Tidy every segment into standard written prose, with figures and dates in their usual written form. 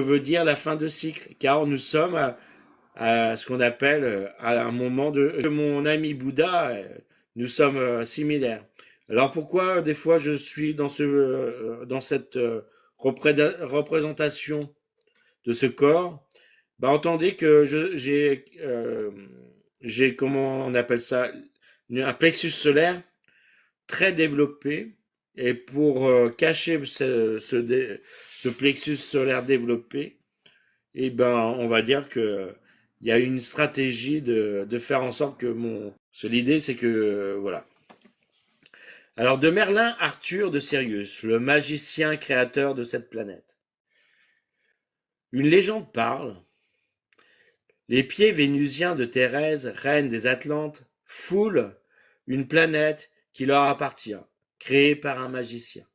veut dire la fin de cycle, car nous sommes à ce qu'on appelle à un moment de mon ami Bouddha, nous sommes similaires. Alors pourquoi des fois je suis dans cette représentation de ce corps? Bah entendez que j'ai comment on appelle ça, un plexus solaire très développé, et pour cacher ce plexus solaire développé, et ben on va dire que il y a une stratégie de faire en sorte que l'idée c'est que voilà. Alors de Merlin Arthur de Sirius, le magicien créateur de cette planète. Une légende parle. Les pieds vénusiens de Thérèse, reine des Atlantes, foulent une planète qui leur appartient, créée par un magicien.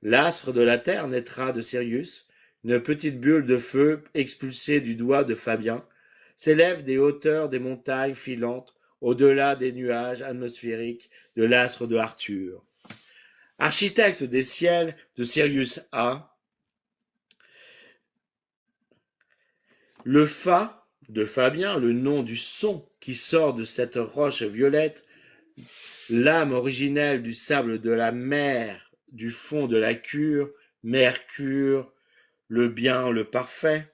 L'astre de la Terre naîtra de Sirius, une petite bulle de feu expulsée du doigt de Fabien, s'élève des hauteurs des montagnes filantes, au-delà des nuages atmosphériques de l'astre de Arthur. Architecte des ciels de Sirius A, le Fa de Fabien, le nom du son qui sort de cette roche violette, l'âme originelle du sable de la mer, du fond de la cure, Mercure, le bien, le parfait.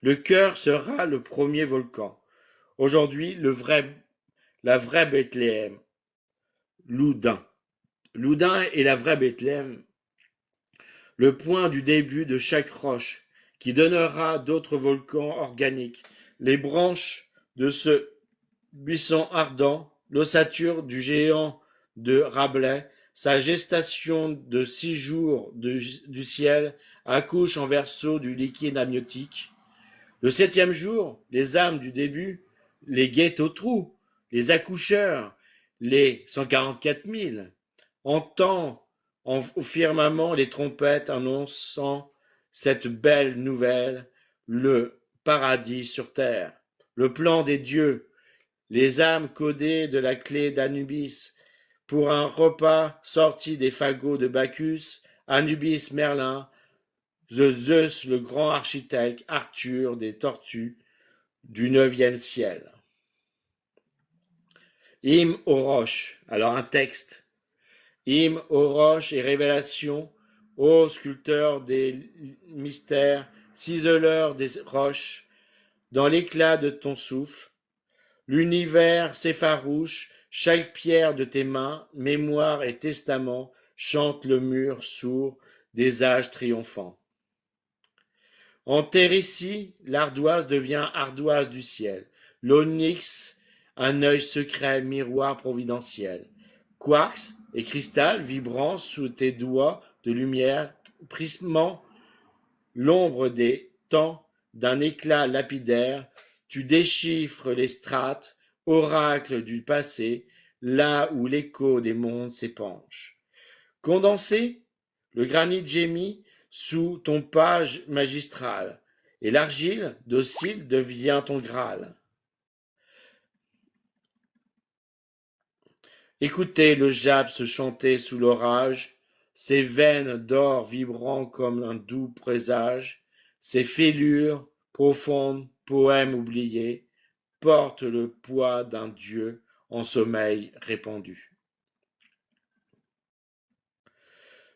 Le cœur sera le premier volcan. Aujourd'hui, la vraie Bethléem, Loudun. Loudun est la vraie Bethléem, le point du début de chaque roche, qui donnera d'autres volcans organiques, les branches de ce buisson ardent, l'ossature du géant de Rabelais, sa gestation de 6 jours du ciel, accouche en verso du liquide amniotique. Le 7e jour, les âmes du début, les guettent au trou, les accoucheurs, les 144 000, entend au firmament les trompettes annonçant cette belle nouvelle, le paradis sur terre, le plan des dieux, les âmes codées de la clé d'Anubis, pour un repas sorti des fagots de Bacchus, Anubis Merlin, Zeus le grand architecte, Arthur des tortues du 9e ciel. Hymne aux roches. Alors un texte. Hymne aux roches et révélation, ô sculpteur des mystères, ciseleur des roches, dans l'éclat de ton souffle, l'univers s'effarouche, chaque pierre de tes mains, mémoire et testament, chante le mur sourd des âges triomphants. En terre ici, l'ardoise devient ardoise du ciel, l'onyx, un œil secret, miroir providentiel. Quartz et cristal vibrant sous tes doigts de lumière, prismant l'ombre des temps d'un éclat lapidaire, tu déchiffres les strates, oracle du passé, là où l'écho des mondes s'épanche. Condensé, le granit gémit sous ton pas magistral, et l'argile, docile, devient ton Graal. Écoutez le japs chanter sous l'orage, ses veines d'or vibrant comme un doux présage, ses fêlures profondes, poèmes oubliés, portent le poids d'un dieu en sommeil répandu.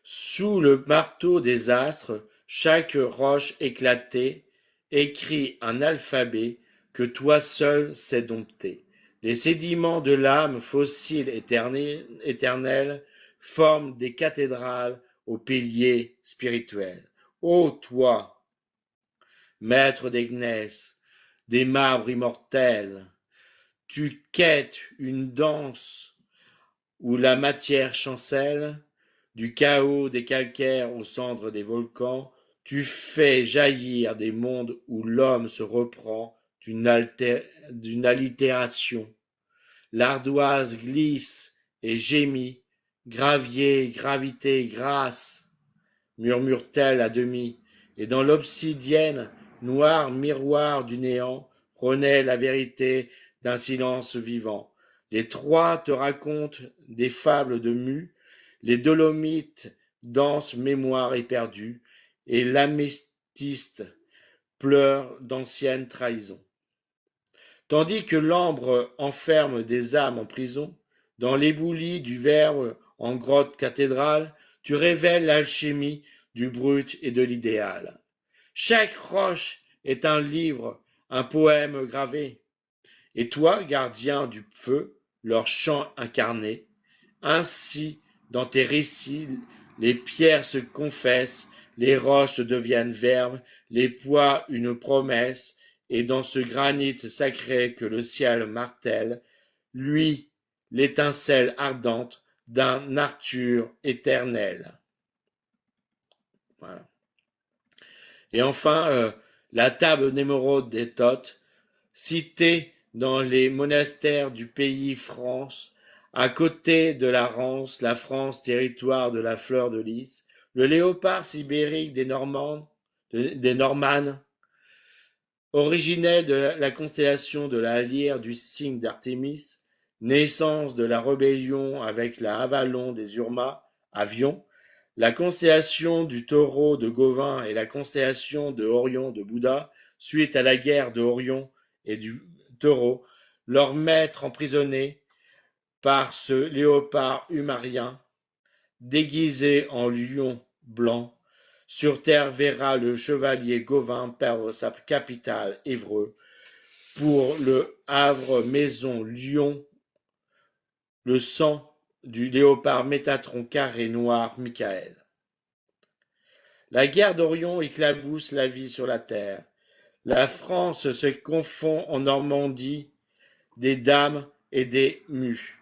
Sous le marteau des astres, chaque roche éclatée écrit un alphabet que toi seul sais dompter. Les sédiments de l'âme fossile éternelle forment des cathédrales aux piliers spirituels. Ô toi, maître des gneiss, des marbres immortels, tu quêtes une danse où la matière chancelle, du chaos des calcaires aux cendres des volcans, tu fais jaillir des mondes où l'homme se reprend d'une allitération. L'ardoise glisse et gémit, gravier, gravité, grâce, murmure-t-elle à demi, et dans l'obsidienne, noir miroir du néant, renaît la vérité d'un silence vivant. Les trois te racontent des fables de Mu, les Dolomites dense mémoire éperdue, et l'améthyste pleure d'anciennes trahisons. Tandis que l'ambre enferme des âmes en prison, dans l'éboulis du verbe en grotte cathédrale, tu révèles l'alchimie du brut et de l'idéal. Chaque roche est un livre, un poème gravé. Et toi, gardien du feu, leur chant incarné, ainsi, dans tes récits, les pierres se confessent, les roches deviennent verbes, les poids une promesse, et dans ce granit sacré que le ciel martèle, lui, l'étincelle ardente d'un Arthur éternel. Voilà. Et enfin, la table d'émeraude des Thotes, citée dans les monastères du pays France, à côté de la Rance, la France, territoire de la fleur de lys, le léopard sibérique des Normands, originel de la constellation de la lyre du signe d'Artémis, naissance de la rébellion avec la Avalon des Urmas, avion, la constellation du taureau de Gauvin et la constellation de Orion de Bouddha, suite à la guerre de Orion et du taureau, leur maître emprisonné par ce léopard humarien, déguisé en lion blanc, sur terre verra le chevalier Gauvin perdre sa capitale Évreux, pour le Havre maison Lyon, le sang du léopard Métatron carré noir Michael. La guerre d'Orion éclabousse la vie sur la terre. La France se confond en Normandie des dames et des mus.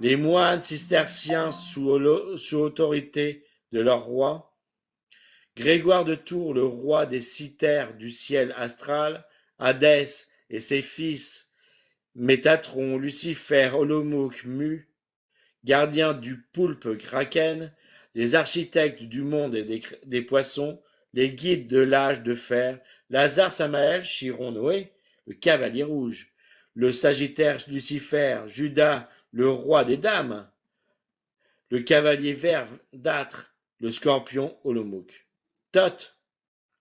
Les moines cisterciens sous autorité de leur roi, Grégoire de Tours, le roi des cithères du ciel astral, Hadès et ses fils, Métatron, Lucifer, Olomouc, Mu, gardiens du poulpe Kraken, les architectes du monde et des poissons, les guides de l'âge de fer, Lazare, Samaël, Chiron, Noé, le cavalier rouge, le Sagittaire Lucifer, Judas, le roi des dames, le cavalier verdâtre, le scorpion Olomouc, Thoth,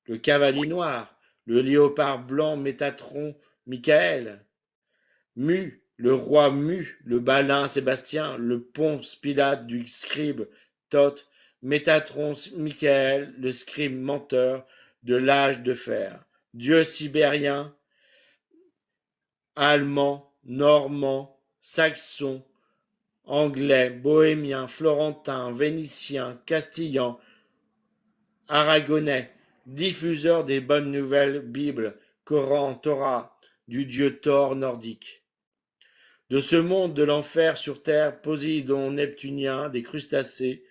le cavalier noir, le léopard blanc Métatron Michael, Mu, le roi Mu, le balin Sébastien, le Ponce Pilate du scribe Thoth, Métatron Michael, le scribe menteur de l'âge de fer, dieu sibérien, allemand, normand, saxon, anglais, bohémien, florentin, vénitien, castillan, aragonais, diffuseur des bonnes nouvelles, Bible, Coran, Torah, du dieu Thor nordique. De ce monde de l'enfer sur terre, Poséidon, neptunien, des crustacés,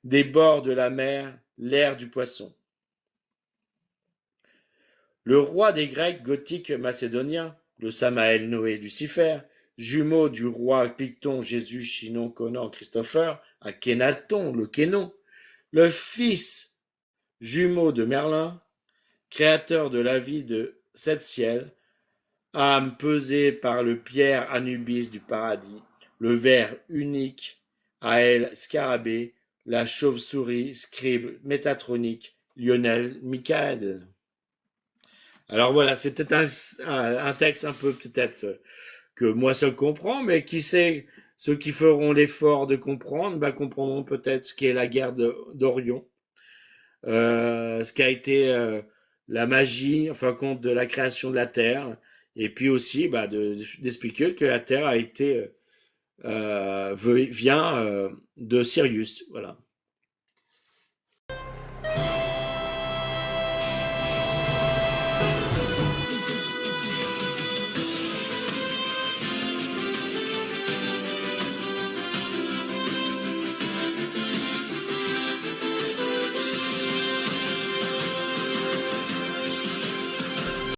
des bords de la mer, l'air du poisson. Le roi des Grecs gothiques macédoniens, le Samaël Noé Lucifer, jumeau du roi Picton, Jésus, Chinon, Conan, Christopher, Akhenaton, le Kénon, le fils jumeau de Merlin, créateur de la vie de sept ciels, âme pesée par le pierre Anubis du paradis, le ver unique, Aël Scarabée, la chauve-souris, scribe métatronique, Lionel Michael. Alors voilà, c'est peut-être un texte un peu peut-être que moi seul comprends, mais qui sait, ceux qui feront l'effort de comprendre, comprendront peut-être ce qu'est la guerre d'Orion, ce qu'a été la magie, en fin de compte, de la création de la Terre, et puis aussi d'expliquer que la Terre a été vient de Sirius, voilà.